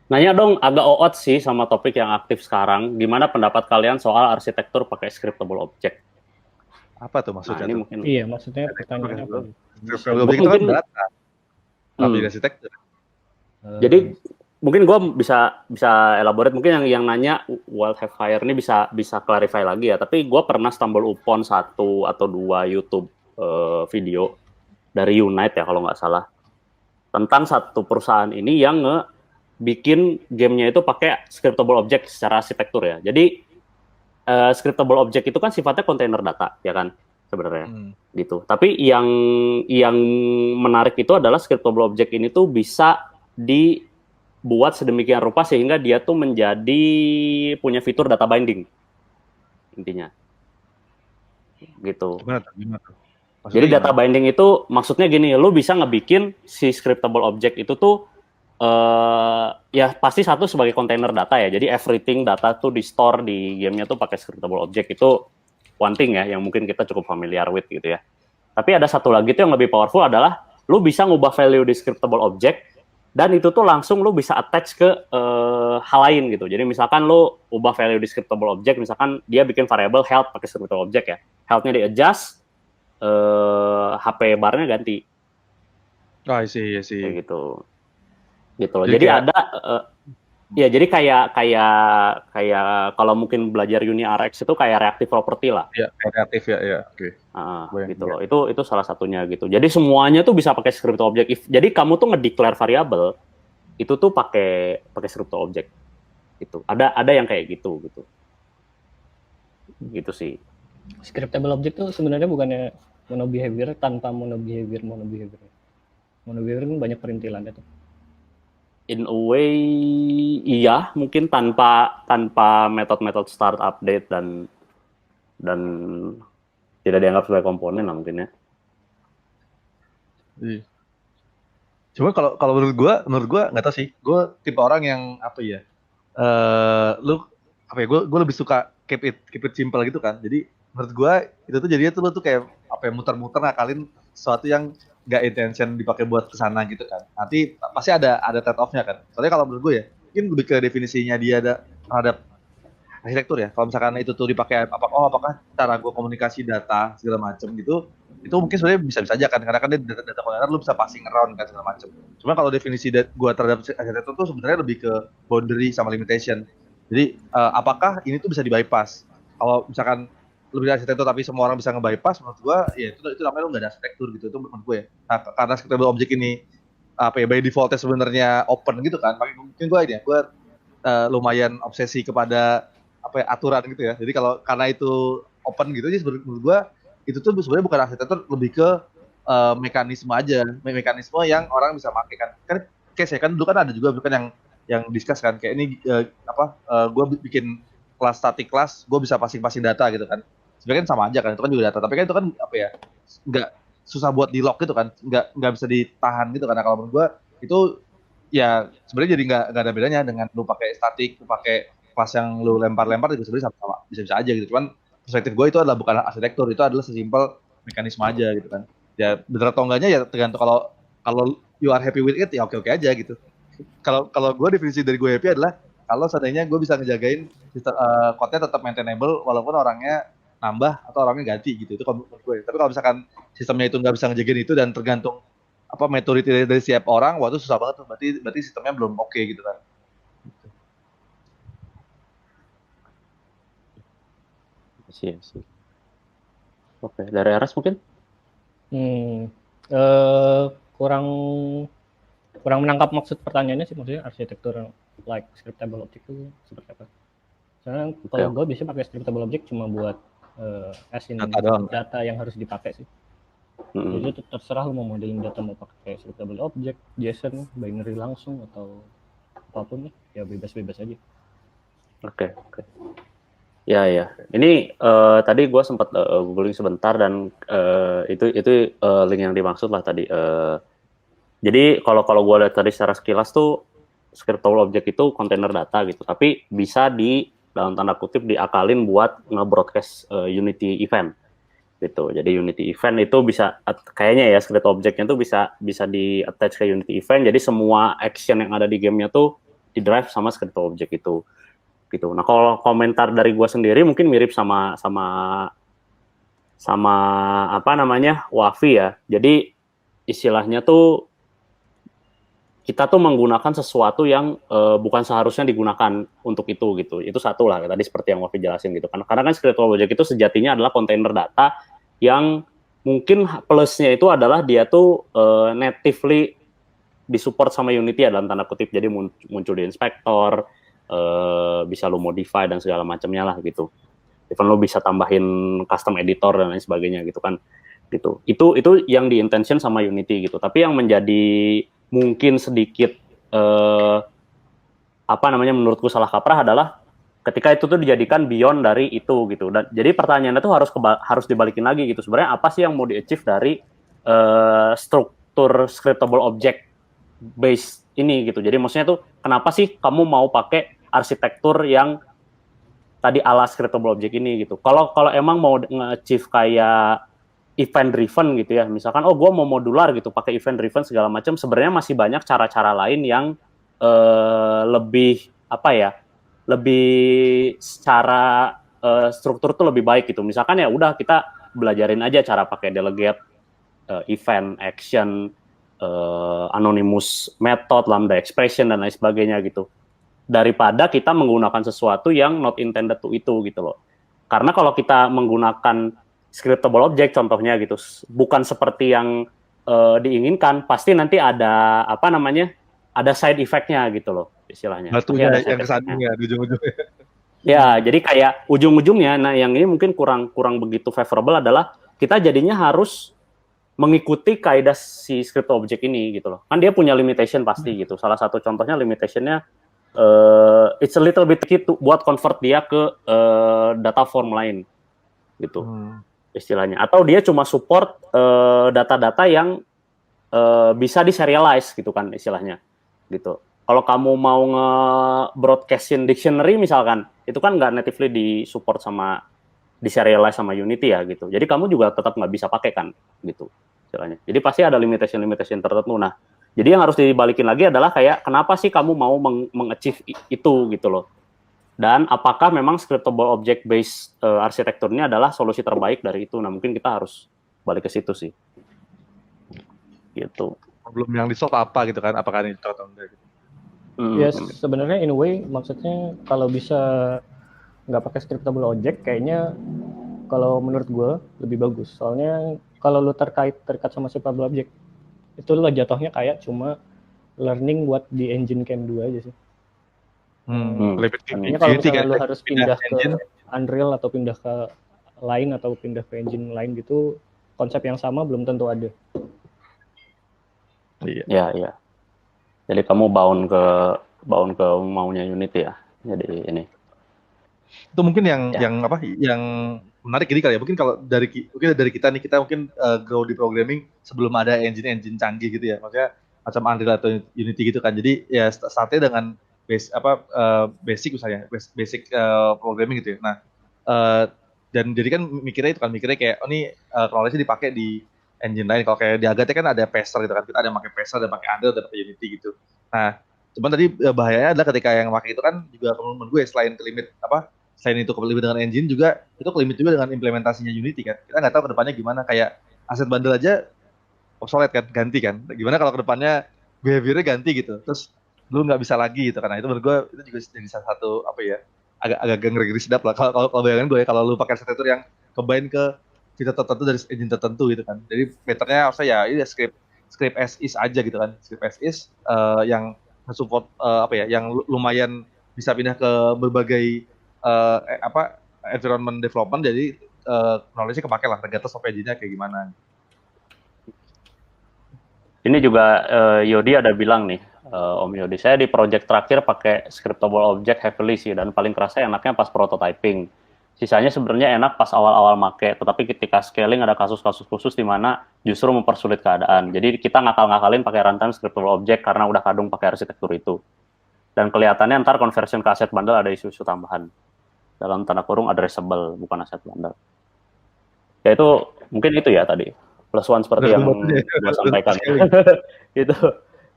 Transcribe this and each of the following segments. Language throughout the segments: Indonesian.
Nanya dong, agak oot sih sama topik yang aktif sekarang. Gimana pendapat kalian soal arsitektur pakai scriptable object? Apa tuh Nah, maksudnya ini tuh? mungkin. Iya, maksudnya Arsitektur pakai pertanyaannya apa nih? scriptable Gue object itu kan mungkin, data, kenapa hmm, jadi arsitektur? jadi Eh, mungkin gue bisa bisa elaborate. Mungkin yang nanya Wild Have Fire ini bisa bisa clarify lagi ya. Tapi gue pernah stumble upon satu atau dua YouTube video dari Unite ya kalau nggak salah tentang satu perusahaan ini yang bikin gamenya itu pakai scriptable object secara arsitektur ya. Jadi scriptable object itu kan sifatnya kontainer data ya kan sebenarnya gitu. Tapi yang menarik itu adalah scriptable object ini tuh bisa dibuat sedemikian rupa sehingga dia tuh menjadi punya fitur data binding intinya gitu. Gimana tuh? Gimana tuh? Jadi Maksudnya data gimana? binding itu maksudnya gini, lu bisa ngebikin si scriptable object itu tuh ya pasti satu sebagai container data ya. Jadi everything data tuh di store di gamenya tuh pakai scriptable object itu one thing ya, yang mungkin kita cukup familiar with gitu ya. Tapi ada satu lagi tuh yang lebih powerful adalah lu bisa ngubah value di scriptable object dan itu tuh langsung lu bisa attach ke hal lain gitu. Jadi misalkan lu ubah value di scriptable object, misalkan dia bikin variable health pakai scriptable object ya. Health-nya di adjust, HP barnya ganti Oh, iya sih. kayak gitu. Gitu loh. Jadi Jadi kayak ada ya jadi kayak kalau mungkin belajar Uni RX itu kayak reactive property lah. ya kreatif ya, oke. Gitu loh. Itu salah satunya gitu. Jadi semuanya tuh bisa pakai script object. Jadi kamu tuh ngedeclare variable itu tuh pakai pakai script object. Gitu. Ada yang kayak gitu gitu. Gitu sih. scriptable object itu sebenarnya bukannya mono behavior tanpa mono behavior. Mono behavior kan banyak perintilannya tuh. In a way iya, mungkin tanpa metode-metode start update dan tidak dianggap sebagai komponen lah mungkin ya. Iya. Cuma kalau menurut gue nggak tahu sih. Gue tipe orang yang apa ya? Lu apa ya? Gue lebih suka keep it simple gitu kan. Jadi menurut gue itu tuh jadinya tuh lu tuh kayak apa ya, muter-muter ngakalin sesuatu yang nggak intention dipakai buat kesana gitu kan. Nanti pasti ada trade off-nya kan. Soalnya kalau menurut gue ya, mungkin lebih ke definisinya dia terhadap arsitektur ya. Kalau misalkan itu tuh dipakai apakah cara gue komunikasi data segala macam gitu, itu mungkin sebenarnya bisa aja kan, karena kan dia data container lu bisa passing around kan segala macam. Cuma kalau definisi gue terhadap arsitektur tuh sebenarnya lebih ke boundary sama limitation. Jadi apakah ini tuh bisa di bypass? Kalau misalkan lu bilang arsitektur tapi semua orang bisa nge-bypass, menurut gue ya itu namanya lu nggak ada arsitektur gitu. Itu menurut gue ya. Nah, karena scriptable object ini apa ya, by defaultnya sebenarnya open gitu kan, makanya mungkin gue ini ya, gue lumayan obsesi kepada apa ya, aturan gitu ya. Jadi kalau karena itu open gitu aja, menurut gua itu tuh sebenarnya bukan arsitektur, lebih ke mekanisme aja, mekanisme yang orang bisa pakai kan. Kan case ya kan dulu kan ada juga kan yang discuss kan kayak ini gua bikin kelas static class, gua bisa passing data gitu kan. Sebenarnya kan sama aja kan, itu kan juga data, tapi kan itu kan apa ya, nggak susah buat di lock gitu kan, nggak bisa ditahan gitu karena kalau menurut gua itu ya sebenarnya jadi nggak ada bedanya dengan lu pakai statik, lu pakai kelas yang lu lempar-lempar itu sebenarnya sama-sama bisa-bisa aja gitu. Cuman perspektif gue itu adalah bukan arsitektur, itu adalah sesimpel mekanisme aja gitu kan. Ya bener atau enggaknya ya tergantung, kalau kalau you are happy with it ya oke-oke aja gitu. Kalau kalau gue definisi dari gue happy adalah kalau seandainya gue bisa ngejagain sistem code-nya tetap maintainable walaupun orangnya nambah atau orangnya ganti gitu, itu kalau menurut gue. Tapi kalau misalkan sistemnya itu nggak bisa ngejagain itu dan tergantung apa maturity dari setiap orang, waktu susah banget tuh, berarti sistemnya belum oke gitu kan. Sih. Oke, dari Aras mungkin? Kurang menangkap maksud pertanyaannya sih, maksudnya arsitektur like scriptable object itu seperti apa? Soalnya kalau gue biasanya pakai scriptable object cuma buat asin data yang harus dipakai sih. Jadi terserah lu mau modelin data mau pakai scriptable object, JSON, binary langsung atau apapun ya bebas-bebas aja. Oke. Ya. Ini tadi gue sempat googling sebentar dan itu link yang dimaksud lah tadi. Jadi kalau gue lihat tadi secara sekilas tuh scriptable object itu kontainer data gitu, tapi bisa dalam tanda kutip diakalin buat nge-broadcast Unity event gitu. Jadi Unity event itu bisa kayaknya ya script object-nya tuh bisa di attach ke Unity event. Jadi semua action yang ada di gamenya tuh drive sama scriptable object itu gitu. Nah kalau komentar dari gue sendiri mungkin mirip sama apa namanya Wafi ya. Jadi istilahnya tuh kita tuh menggunakan sesuatu yang bukan seharusnya digunakan untuk itu gitu. Itu satu lah tadi seperti yang Wafi jelasin gitu kan. Karena kan scriptable object itu sejatinya adalah kontainer data yang mungkin plusnya itu adalah dia tuh natively disupport sama Unity ya dalam tanda kutip. Jadi muncul di inspektor, bisa lo modify dan segala macamnya lah gitu. Even lo bisa tambahin custom editor dan lain sebagainya gitu kan. Gitu. Itu yang di-intention sama Unity gitu. Tapi yang menjadi mungkin sedikit menurutku salah kaprah adalah ketika itu tuh dijadikan beyond dari itu gitu. Dan jadi pertanyaannya tuh harus dibalikin lagi gitu. Sebenarnya apa sih yang mau di-achieve dari struktur scriptable object base ini gitu. Jadi maksudnya tuh kenapa sih kamu mau pakai arsitektur yang tadi ala scriptable object ini gitu. Kalau emang mau nge-achieve kayak event driven gitu ya, misalkan gue mau modular gitu pakai event driven segala macam, sebenarnya masih banyak cara-cara lain yang lebih secara struktur tuh lebih baik gitu. Misalkan ya udah kita belajarin aja cara pakai delegate, event, action, anonymous method, lambda expression dan lain sebagainya gitu. Daripada kita menggunakan sesuatu yang not intended to itu gitu loh. Karena kalau kita menggunakan scriptable object contohnya gitu, bukan seperti yang diinginkan, pasti nanti ada ada side effect-nya gitu loh istilahnya. Batunya yang kesandungnya di ujung-ujungnya. Ya, jadi kayak ujung-ujungnya, nah yang ini mungkin kurang begitu favorable adalah kita jadinya harus mengikuti kaidah si scriptable object ini gitu loh. Kan dia punya limitation pasti gitu. Salah satu contohnya limitationnya it's a little bit tricky buat convert dia ke data form lain gitu. Istilahnya, atau dia cuma support data-data yang bisa di-serialize gitu kan istilahnya gitu. Kalau kamu mau nge-broadcastin dictionary misalkan, itu kan nggak natively di-support sama di-serialize sama Unity ya gitu. Jadi kamu juga tetap nggak bisa pakai kan gitu istilahnya. Jadi pasti ada limitation tertentu. Nah, jadi yang harus dibalikin lagi adalah kayak kenapa sih kamu mau meng-achieve itu gitu loh. Dan apakah memang scriptable object based arsitekturnya adalah solusi terbaik dari itu? Nah, mungkin kita harus balik ke situ sih. Gitu. Problem yang di-solve apa gitu kan? Apakah ini cocok atau enggak gitu. Ya sebenarnya in a way maksudnya kalau bisa nggak pakai scriptable object kayaknya kalau menurut gue lebih bagus. Soalnya kalau lu terikat sama scriptable object itu lo jatuhnya kayak cuma learning buat di engine Cam 2 aja sih. Artinya kalau misalnya lu harus pindah ke Unreal atau pindah ke lain atau pindah ke engine lain gitu, konsep yang sama belum tentu ada. Iya. Jadi kamu bound ke maunya Unity ya. Jadi ini. Itu mungkin yang menarik ini kali ya. Mungkin kalau dari kita nih, kita mungkin grow di programming sebelum ada engine canggih gitu ya. Maksudnya macam Unreal atau Unity gitu kan. Jadi ya startnya dengan basic misalnya, basic programming gitu ya. Nah, dan jadi kan mikirnya kayak ini teknologi dipakai di engine lain. Kalau kayak di Agate kan ada Pacer gitu kan. Kita ada yang pakai Pacer, ada pakai Unreal, ada pakai Unity gitu. Nah, cuman tadi bahayanya adalah ketika yang pakai itu kan juga menurut gue selain itu kelimit dengan engine juga itu kelimit juga dengan implementasinya Unity kan. Kita nggak tahu kedepannya gimana, kayak asset bundle aja obsolete kan, ganti kan. Gimana kalau kedepannya behaviornya ganti gitu, terus lu nggak bisa lagi gitu kan. Nah, itu menurut gue itu juga jadi salah satu agak ngeri sedap lah. Kalau bayangan gue ya, kalau lu pakai arsitektur yang combine ke fitur tertentu dari engine tertentu gitu kan. Jadi betternya ya ini script as is aja gitu kan. Script as is yang support yang lumayan bisa pindah ke berbagai environment development, jadi knowledge-nya kepake lah, tergantung engine-nya kayak gimana. Ini juga Yodi ada bilang nih, Om Yodi, saya di project terakhir pakai scriptable object heavily sih, dan paling kerasa enaknya pas prototyping. Sisanya sebenarnya enak pas awal-awal make, tetapi ketika scaling ada kasus-kasus khusus di mana justru mempersulit keadaan. Jadi kita ngakal-ngakalin pakai runtime scriptable object karena udah kadung pakai arsitektur itu. Dan kelihatannya ntar conversion ke asset bundle ada isu-isu tambahan. Dalam tanda kurung addressable, bukan asset bundle. Ya itu, mungkin itu ya tadi. Plus one seperti yang gue sampaikan. Gitu.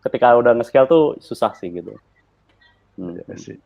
Ketika udah nge-scale tuh susah sih gitu. Hmm. Iya sih.